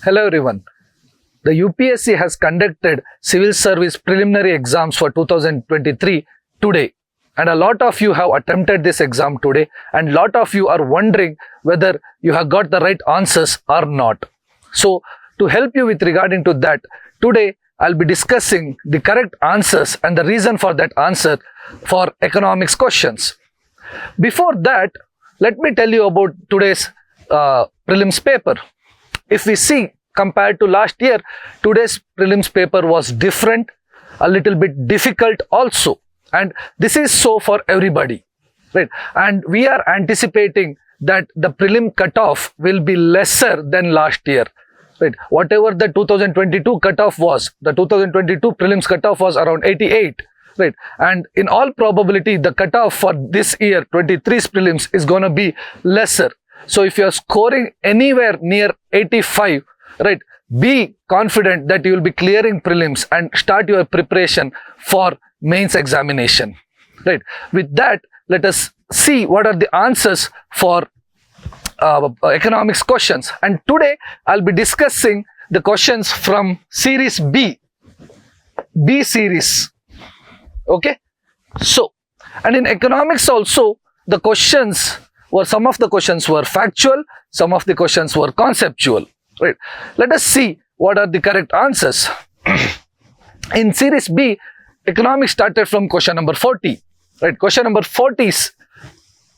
Hello everyone. The UPSC has conducted civil service preliminary exams for 2023 today, and a lot of you have attempted this exam today, and lot of you are wondering whether you have got the right answers or not. So to help you with regarding to that, today I'll be discussing the correct answers and the reason for that answer for economics questions. Before that, let me tell you about today's prelims paper. If we see compared to last year, today's prelims paper was different, a little bit difficult also, and this is so for everybody, right? And we are anticipating that the prelim cutoff will be lesser than last year, right? Whatever the 2022 cutoff was, the 2022 prelims cutoff was around 88, right? And in all probability, the cutoff for this year 23's prelims is going to be lesser. So if you are scoring anywhere near 85, right, be confident that you will be clearing prelims and start your preparation for mains examination, right? With that, let us see what are the answers for economics questions. And today I'll be discussing the questions from series B series. Okay, so, and in economics also, the questions were, some of the questions were factual, some of the questions were conceptual, right? Let us see what are the correct answers. In series B, economics started from question number 40, right? Question number 40 is,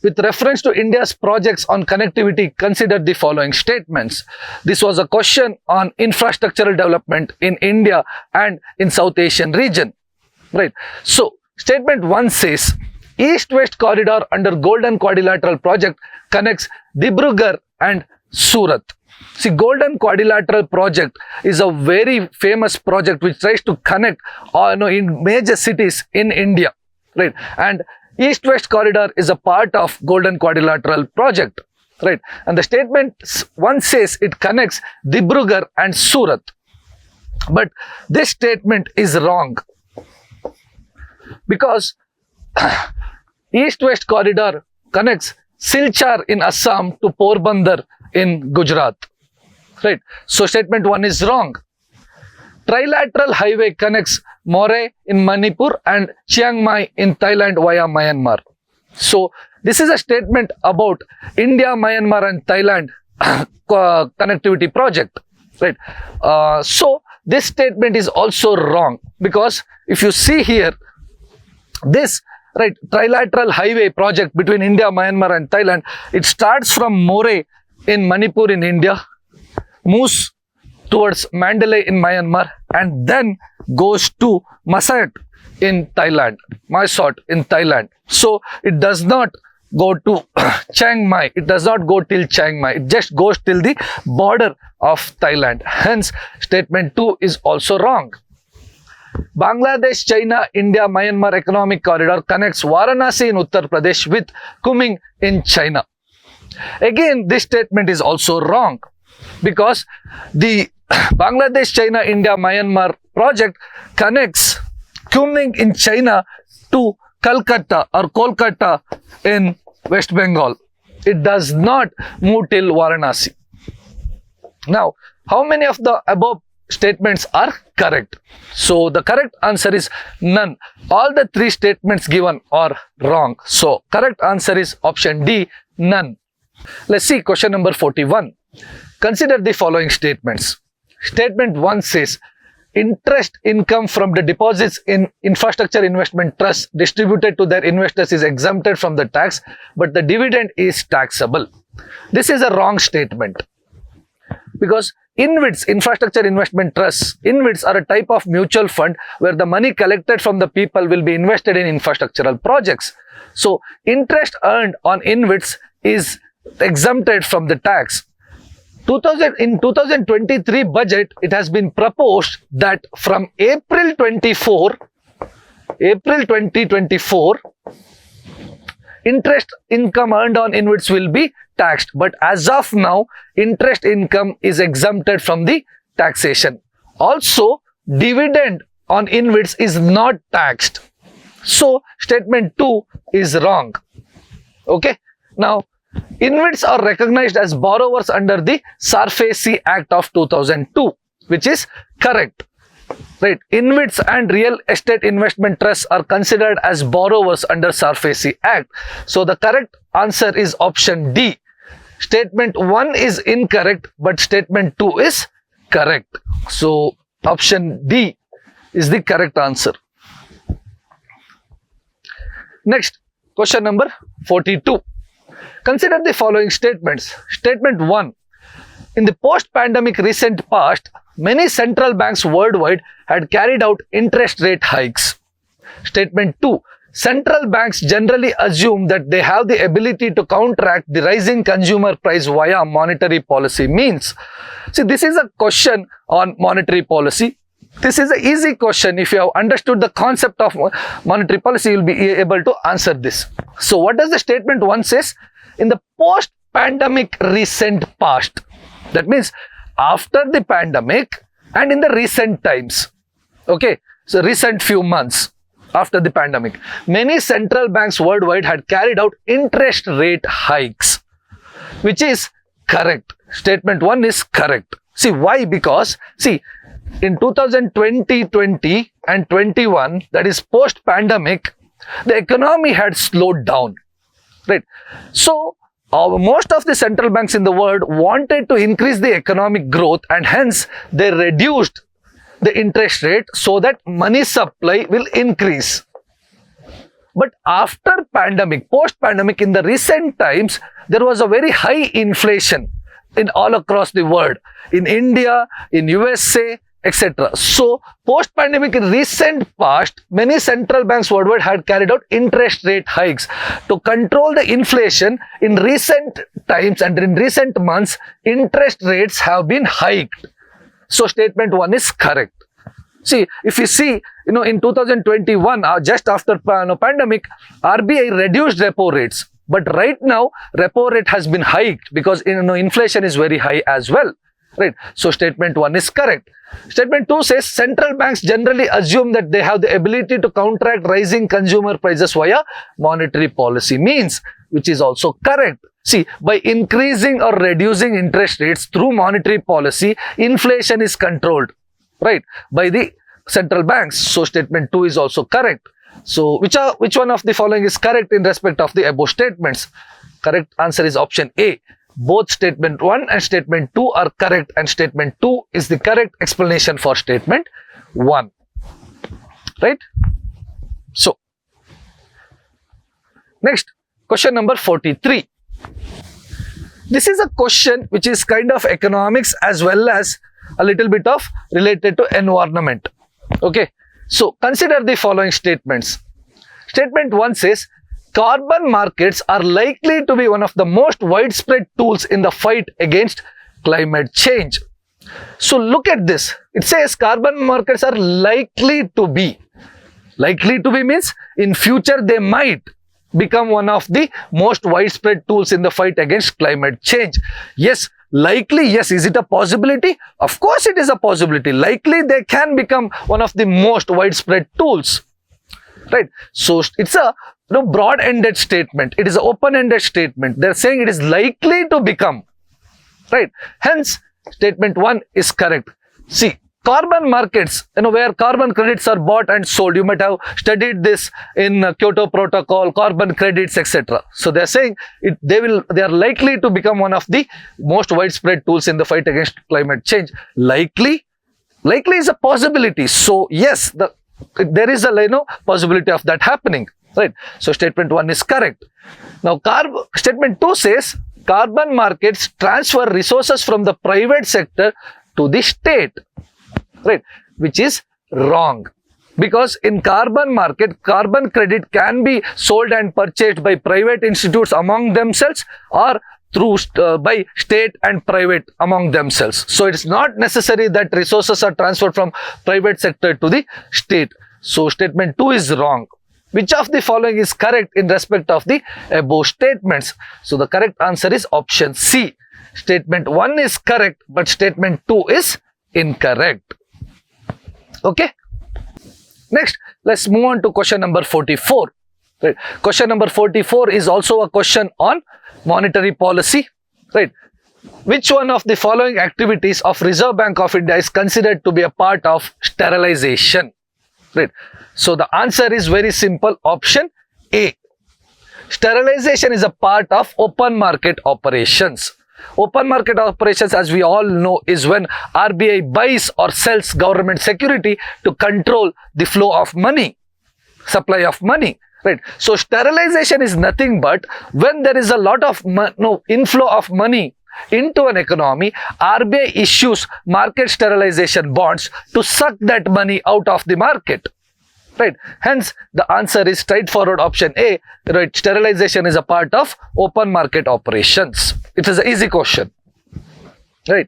with reference to India's projects on connectivity, consider the following statements. This was a question on infrastructural development in India and in South Asian region, right? So, statement 1 says, East-West corridor under Golden Quadrilateral project connects Dibrugarh and Surat. See, Golden Quadrilateral project is a very famous project which tries to connect in major cities in India, right? And East-West corridor is a part of Golden Quadrilateral project, right? And the statement 1 says it connects Dibrugarh and Surat. But this statement is wrong, because East-West corridor connects Silchar in Assam to Porbandar in Gujarat, right? So statement 1 is wrong. Trilateral highway connects Moreh in Manipur and Chiang Mai in Thailand via Myanmar. So this is a statement about India, Myanmar and Thailand connectivity project, right? So this statement is also wrong, because if you see here, this trilateral highway project between India, Myanmar and Thailand, it starts from Moreh in Manipur in India, moves towards Mandalay in Myanmar, and then goes to Masat in Thailand, Mysot in Thailand. So it does not go to Chiang Mai, it does not go till Chiang Mai, it just goes till the border of Thailand. Hence, statement 2 is also wrong. Bangladesh, China, India, Myanmar economic corridor connects Varanasi in Uttar Pradesh with Kunming in China. Again, this statement is also wrong, because the Bangladesh, China, India, Myanmar project connects Kunming in China to Calcutta or Kolkata in West Bengal. It does not move till Varanasi. Now, how many of the above statements are correct? So the correct answer is none. All the 3 statements given are wrong. So correct answer is option D, none. Let's see question number 41. Consider the following statements. Statement 1 says, interest income from the deposits in infrastructure investment trusts distributed to their investors is exempted from the tax, but the dividend is taxable. This is a wrong statement, because InvITs, infrastructure investment trusts, InvITs are a type of mutual fund where the money collected from the people will be invested in infrastructural projects. So interest earned on InvITs is exempted from the tax. In 2023 budget, it has been proposed that from April 2024, interest income earned on InvITs will be taxed. But as of now, interest income is exempted from the taxation. Also, dividend on InvITs is not taxed. So, statement 2 is wrong. Okay. Now, InvITs are recognized as borrowers under the SARFAESI Act of 2002, which is correct. Right, InvITs and real estate investment trusts are considered as borrowers under SARFAESI Act. So the correct answer is option D. Statement 1 is incorrect, but statement 2 is correct. So option D is the correct answer. Next, question number 42. Consider the following statements. Statement 1. In the post-pandemic recent past, many central banks worldwide had carried out interest rate hikes. Statement 2. Central banks generally assume that they have the ability to counteract the rising consumer price via monetary policy means. See, this is a question on monetary policy. This is an easy question. If you have understood the concept of monetary policy, you will be able to answer this. So what does the statement 1 says? In the post-pandemic recent past. That means after the pandemic and in the recent times. Okay, so recent few months after the pandemic, many central banks worldwide had carried out interest rate hikes, which is correct. Statement 1 is correct. See, why? Because, see, in 2020 and 21, that is post-pandemic, the economy had slowed down. Right. So, most of the central banks in the world wanted to increase the economic growth, and hence they reduced the interest rate so that money supply will increase. But after pandemic, post-pandemic, in the recent times, there was a very high inflation in all across the world, in India, in USA, etc. So, post-pandemic in recent past, many central banks worldwide had carried out interest rate hikes. To control the inflation, in recent times and in recent months, interest rates have been hiked. So, statement 1 is correct. See, if you see, in 2021, just after pandemic, RBI reduced repo rates. But right now, repo rate has been hiked because inflation is very high as well. Right. So, statement 1 is correct. Statement 2 says central banks generally assume that they have the ability to counteract rising consumer prices via monetary policy means, which is also correct. See, by increasing or reducing interest rates through monetary policy, inflation is controlled, right, by the central banks. So, statement 2 is also correct. So, which one of the following is correct in respect of the above statements? Correct answer is option A. Both statement 1 and statement 2 are correct, and statement 2 is the correct explanation for statement 1. Right? So, next, question number 43. This is a question which is kind of economics as well as a little bit of related to environment. Okay. So, consider the following statements. Statement 1 says, carbon markets are likely to be one of the most widespread tools in the fight against climate change. So, look at this. It says carbon markets are likely to be. Likely to be means in future they might become one of the most widespread tools in the fight against climate change. Yes, likely, yes. Is it a possibility? Of course, it is a possibility. Likely they can become one of the most widespread tools. Right? So, it's a broad-ended statement. It is an open-ended statement. They are saying it is likely to become. Right? Hence, statement 1 is correct. See, carbon markets, where carbon credits are bought and sold. You might have studied this in Kyoto Protocol, carbon credits, etc. So, they are saying they are likely to become one of the most widespread tools in the fight against climate change. Likely is a possibility. So, yes, there is a possibility of that happening. Right. So, statement 1 is correct. Now, statement 2 says carbon markets transfer resources from the private sector to the state. Right. Which is wrong. Because in carbon market, carbon credit can be sold and purchased by private institutes among themselves or through by state and private among themselves. So, it is not necessary that resources are transferred from private sector to the state. So, statement 2 is wrong. Which of the following is correct in respect of the above statements? So, the correct answer is option C. Statement 1 is correct, but statement 2 is incorrect. Okay. Next, let's move on to question number 44. Right. Question number 44 is also a question on monetary policy. Right. Which one of the following activities of Reserve Bank of India is considered to be a part of sterilization? Right. So the answer is very simple. Option A. Sterilization is a part of open market operations. Open market operations, as we all know, is when RBI buys or sells government security to control the flow of money, supply of money. Right. So sterilization is nothing but when there is a lot of inflow of money into an economy, RBI issues market sterilization bonds to suck that money out of the market. Right. Hence, the answer is straightforward option A. Right. Sterilization is a part of open market operations. It is an easy question. Right.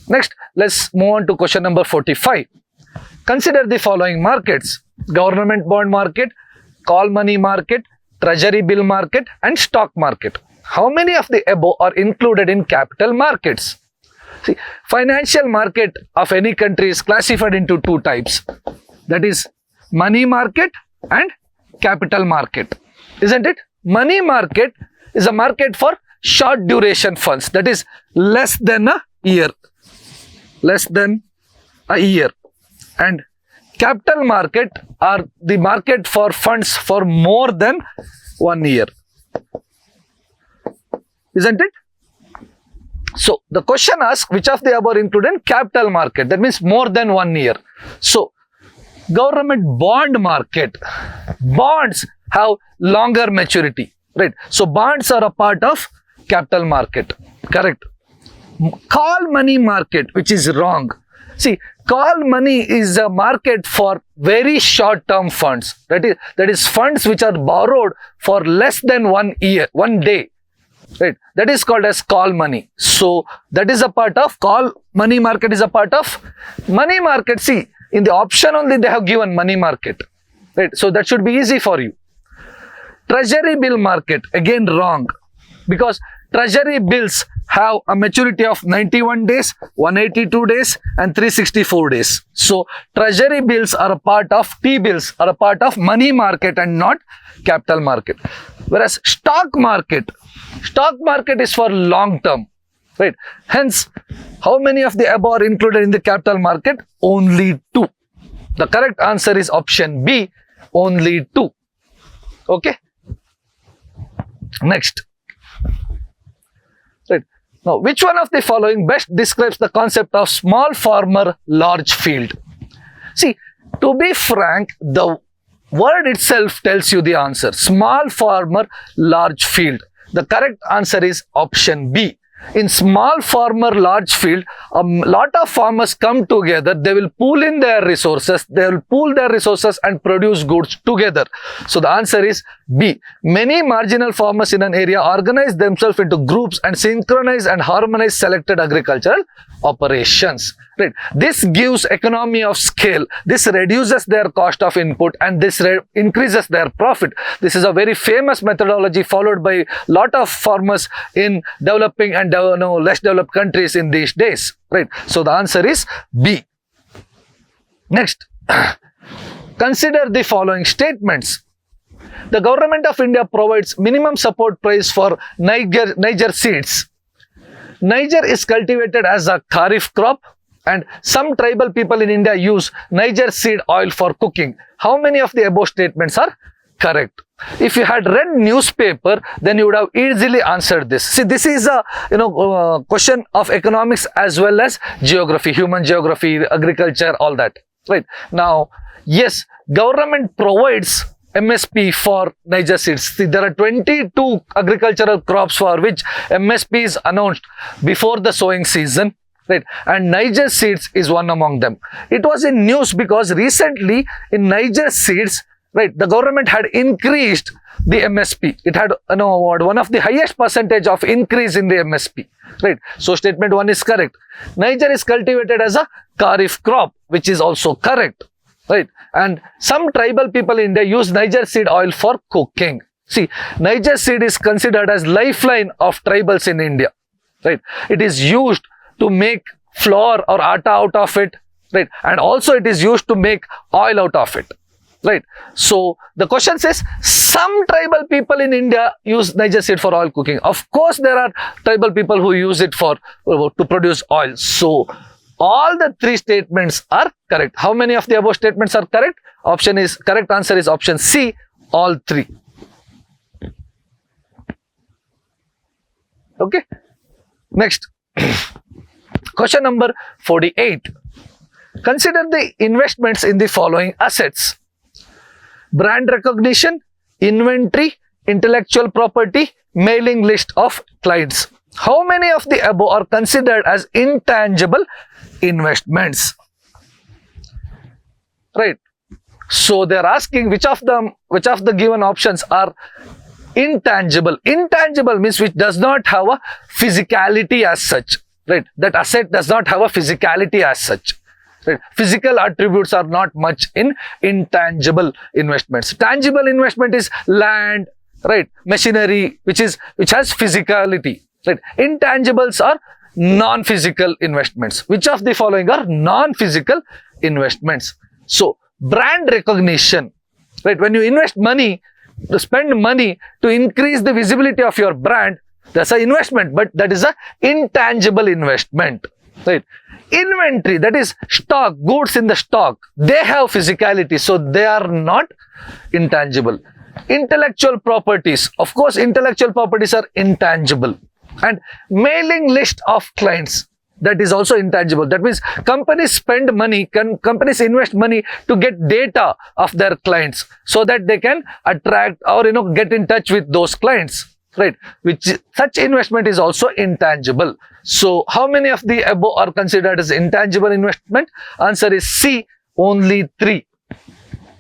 Next, let's move on to question number 45. Consider the following markets: government bond market, call money market, treasury bill market, and stock market. How many of the above are included in capital markets? See, financial market of any country is classified into two types. That is money market and capital market. Isn't it? Money market is a market for short duration funds. That is less than a year. Less than a year. And capital market are the market for funds for more than 1 year. Isn't it? So the question asks which of the above are included in capital market. That means more than 1 year. So government bond market. Bonds have longer maturity. Right. So bonds are a part of capital market. Correct. Call money market, which is wrong. See, call money is a market for very short term funds. That is funds which are borrowed for less than 1 year, 1 day. Right. That is called as call money. So that is a part of call money market is a part of money market. See, in the option only they have given money market. Right. So that should be easy for you. Treasury bill market, again wrong, because treasury bills have a maturity of 91 days, 182 days and 364 days. So treasury bills are a part of T-bills, are a part of money market and not capital market. Whereas stock market is for long term. Right. Hence, how many of the above are included in the capital market? Only 2. The correct answer is option B, only 2. Okay. Next. Right. Now, which one of the following best describes the concept of small farmer, large field? See, to be frank, the word itself tells you the answer. Small farmer, large field. The correct answer is option B. In small farmer, large field, a lot of farmers come together. They will pool in their resources. They will pool their resources and produce goods together. So the answer is B. Many marginal farmers in an area organize themselves into groups and synchronize and harmonize selected agricultural operations. Right. This gives economy of scale. This reduces their cost of input and this increases their profit. This is a very famous methodology followed by a lot of farmers in developing and less developed countries in these days. Right. So the answer is B. Next, consider the following statements. The government of India provides minimum support price for Niger seeds. Niger is cultivated as a kharif crop. And some tribal people in India use Niger seed oil for cooking. How many of the above statements are correct? If you had read newspaper, then you would have easily answered this. See, this is a question of economics as well as geography, human geography, agriculture, all that. Right. Now, yes, government provides MSP for Niger seeds. See, there are 22 agricultural crops for which MSP is announced before the sowing season. Right, and Niger seeds is one among them. It was in news because recently in Niger seeds, right, the government had increased the MSP. It had one of the highest percentage of increase in the MSP. Right, so statement 1 is correct. Niger is cultivated as a kharif crop, which is also correct. Right, and some tribal people in India use Niger seed oil for cooking. See, Niger seed is considered as lifeline of tribals in India. Right, it is used to make flour or atta out of it, right? And also it is used to make oil out of it. Right. So the question says some tribal people in India use Niger seed for oil cooking. Of course, there are tribal people who use it for to produce oil. So all the three statements are correct. How many of the above statements are correct? Correct answer is option C, all three. Okay. Next. Question number 48. Consider the investments in the following assets: brand recognition, inventory, intellectual property, mailing list of clients. How many of the above are considered as intangible investments? Right. So they are asking which of the given options are intangible. Intangible means which does not have a physicality as such. Right. That asset does not have a physicality as such. Right. Physical attributes are not much in intangible investments. Tangible investment is land, right, machinery, which has physicality. Right. Intangibles are non-physical investments. Which of the following are non-physical investments? So brand recognition, right? When you invest money, to spend money to increase the visibility of your brand, that's an investment, but that is an intangible investment. Right. Inventory, that is stock, goods in the stock, they have physicality, so they are not intangible. Intellectual properties, of course, intellectual properties are intangible. And mailing list of clients, that is also intangible. That means companies spend money, companies invest money to get data of their clients so that they can attract or get in touch with those clients. Right, such investment is also intangible. So how many of the above are considered as intangible investment? Answer is C, only 3.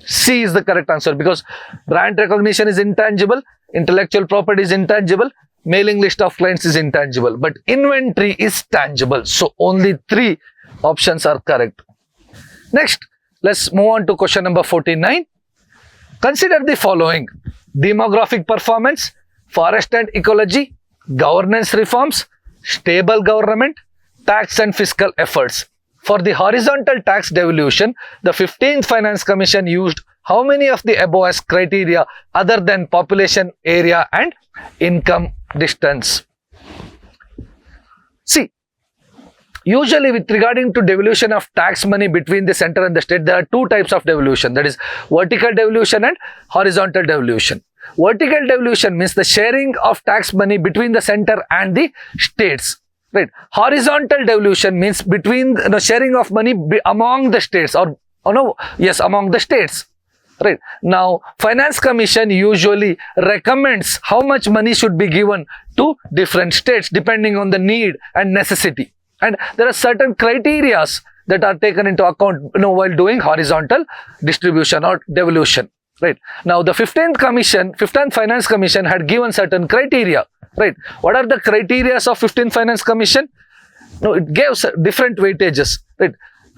C is the correct answer, because brand recognition is intangible, intellectual property is intangible, mailing list of clients is intangible, but inventory is tangible. So only 3 options are correct. Next, let's move on to question number 49. Consider the following: demographic performance, forest and ecology, governance reforms, stable government, tax and fiscal efforts. For the horizontal tax devolution, the 15th Finance Commission used how many of the above as criteria other than population, area and income distance? See, usually with regarding to devolution of tax money between the center and the state, there are 2 types of devolution, that is vertical devolution and horizontal devolution. Vertical devolution means the sharing of tax money between the center and the states. Right. Horizontal devolution means between sharing of money among the states among the states. Right. Now, Finance Commission usually recommends how much money should be given to different states depending on the need and necessity. And there are certain criteria that are taken into account while doing horizontal distribution or devolution. Right. Now, the 15th Finance Commission had given certain criteria. Right. What are the criteria of 15th Finance Commission? No, it gave different weightages. Right.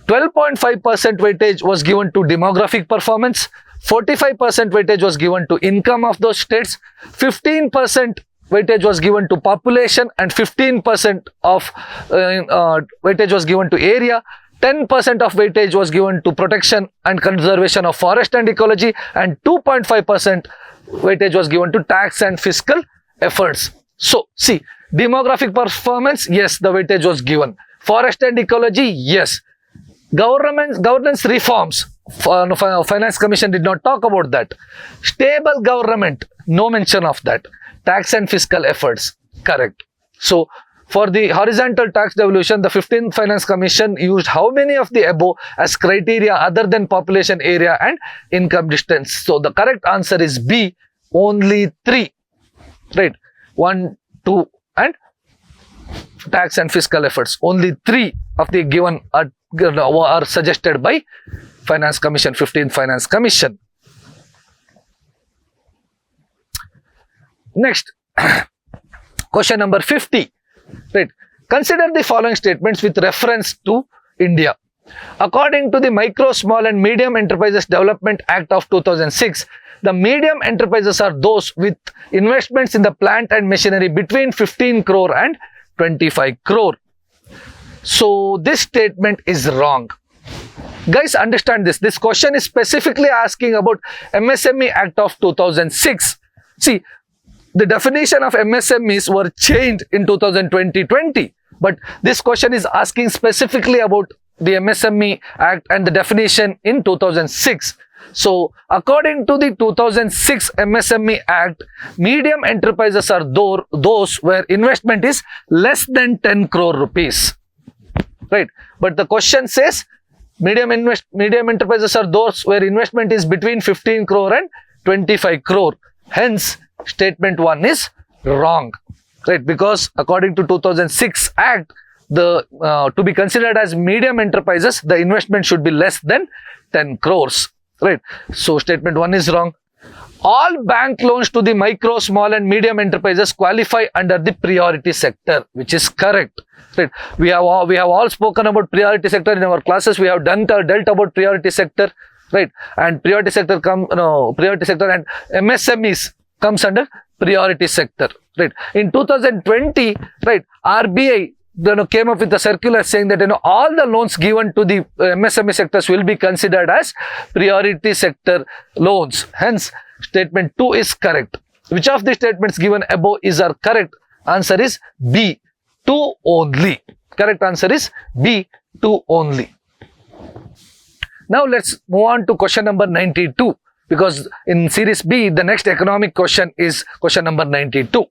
12.5% weightage was given to demographic performance. 45% weightage was given to income of those states. 15% weightage was given to population, and 15% of weightage was given to area. 10% of weightage was given to protection and conservation of forest and ecology, and 2.5% weightage was given to tax and fiscal efforts. So, see, demographic performance, yes, the weightage was given. Forest and ecology, yes. Governance reforms, Finance Commission did not talk about that. Stable government, no mention of that. Tax and fiscal efforts, correct. So, for the horizontal tax devolution, the 15th Finance Commission used how many of the above as criteria other than population, area and income distance? So, the correct answer is B, only 3. Right. 1, 2 and tax and fiscal efforts. Only 3 of the given are suggested by Finance Commission, 15th Finance Commission. Next, question number 50. Right. Consider the following statements with reference to India. According to the Micro, Small and Medium Enterprises Development Act of 2006, the medium enterprises are those with investments in the plant and machinery between 15 crore and 25 crore. So, this statement is wrong. Guys, understand this. This question is specifically asking about MSME Act of 2006. See, the definition of MSMEs were changed in 2020, but this question is asking specifically about the MSME Act and the definition in 2006. So, according to the 2006 MSME Act, medium enterprises are those where investment is less than 10 crore rupees. Right? But the question says medium enterprises are those where investment is between 15 crore and 25 crore. Hence, statement 1 is wrong. Right? Because according to 2006 Act, to be considered as medium enterprises, the investment should be less than 10 crores. Right? So, statement 1 is wrong. All bank loans to the micro, small and medium enterprises qualify under the priority sector, which is correct. Right? We have all spoken about priority sector in our classes. We have dealt about priority sector, right? And priority sector and MSMEs comes under priority sector, right? In 2020, right, RBI came up with a circular saying that all the loans given to the MSME sectors will be considered as priority sector loans. Hence, statement 2 is correct. Which of the statements given above is our correct? Answer is B, 2 only. Correct answer is B, 2 only. Now let's move on to question number 92, because in series B, the next economic question is question number 92.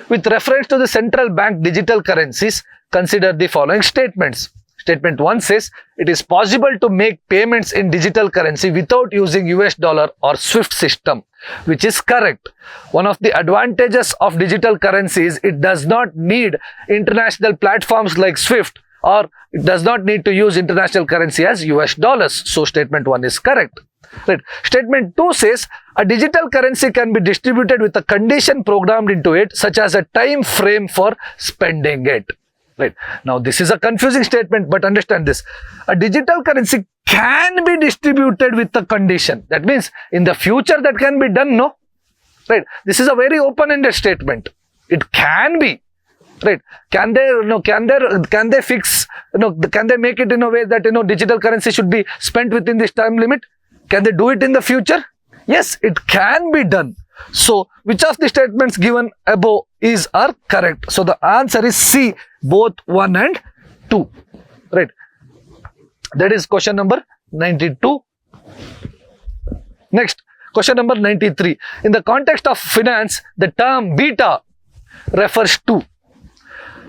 With reference to the central bank digital currencies, consider the following statements. Statement 1 says, it is possible to make payments in digital currency without using US dollar or SWIFT system, which is correct. One of the advantages of digital currency is it does not need international platforms like SWIFT, or it does not need to use international currency as US dollars. So, statement 1 is correct. Right. Statement 2 says, a digital currency can be distributed with a condition programmed into it, such as a time frame for spending it. Right. Now, this is a confusing statement, but understand this. A digital currency can be distributed with a condition. That means, in the future that can be done, no? Right. This is a very open-ended statement. It can be. Right. Can they fix, can they make it in a way that, digital currency should be spent within this time limit? Can they do it in the future? Yes, it can be done. So, which of the statements given above are correct? So, the answer is C, both 1 and 2. Right. That is question number 92. Next, question number 93. In the context of finance, the term beta refers to.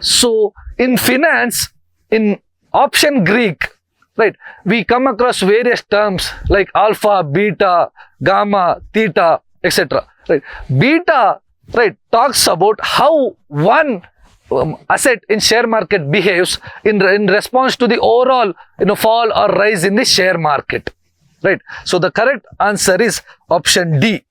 So, in finance, in option Greek, right, we come across various terms like alpha, beta, gamma, theta, etc. Right. Beta, right, talks about how one asset in share market behaves in response to the overall fall or rise in the share market. Right. So, the correct answer is option D.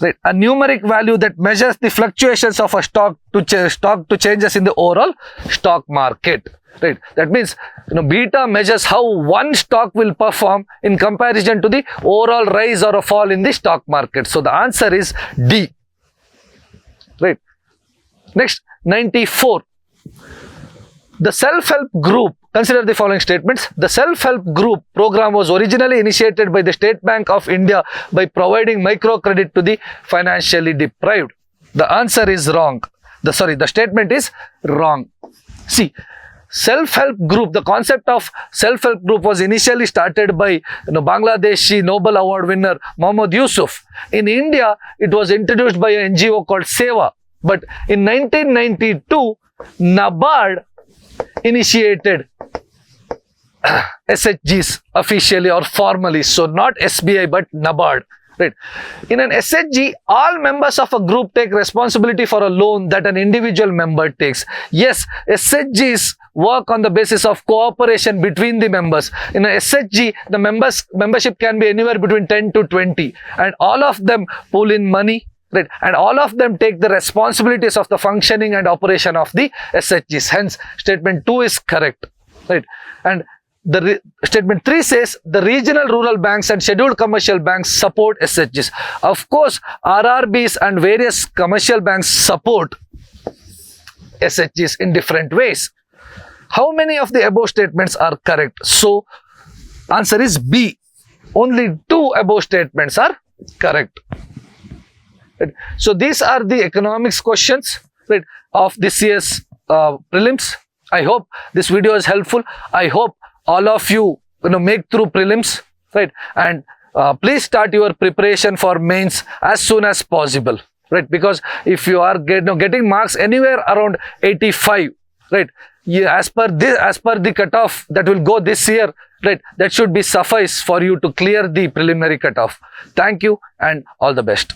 Right. A numeric value that measures the fluctuations of a stock to changes in the overall stock market. Right. That means, beta measures how one stock will perform in comparison to the overall rise or a fall in the stock market. So, the answer is D. Right. Next, 94. The self-help group, consider the following statements. The self-help group program was originally initiated by the State Bank of India by providing microcredit to the financially deprived. The answer is wrong. The statement is wrong. See, self-help group, the concept of self-help group was initially started by Bangladeshi Nobel Award winner Mohammad Yusuf. In India, it was introduced by an NGO called SEWA. But in 1992, NABARD initiated SHGs officially or formally. So, not SBI but NABARD. Right. In an SHG, all members of a group take responsibility for a loan that an individual member takes. Yes, SHGs work on the basis of cooperation between the members. In a SHG, the membership can be anywhere between 10 to 20, and all of them pool in money. Right, and all of them take the responsibilities of the functioning and operation of the SHGs. Hence, statement 2 is correct. Right, and the statement 3 says the regional rural banks and scheduled commercial banks support SHGs. Of course, RRBs and various commercial banks support SHGs in different ways. How many of the above statements are correct? So, Answer is B. Only 2 above statements are correct. Right. So these are the economics questions, right, of this year's prelims. I hope this video is helpful. I hope all of you, make through prelims, right, and please start your preparation for mains as soon as possible, right, because if you are getting marks anywhere around 85, right, as per the cutoff that will go this year, right, that should be suffice for you to clear the preliminary cutoff. Thank you and all the best.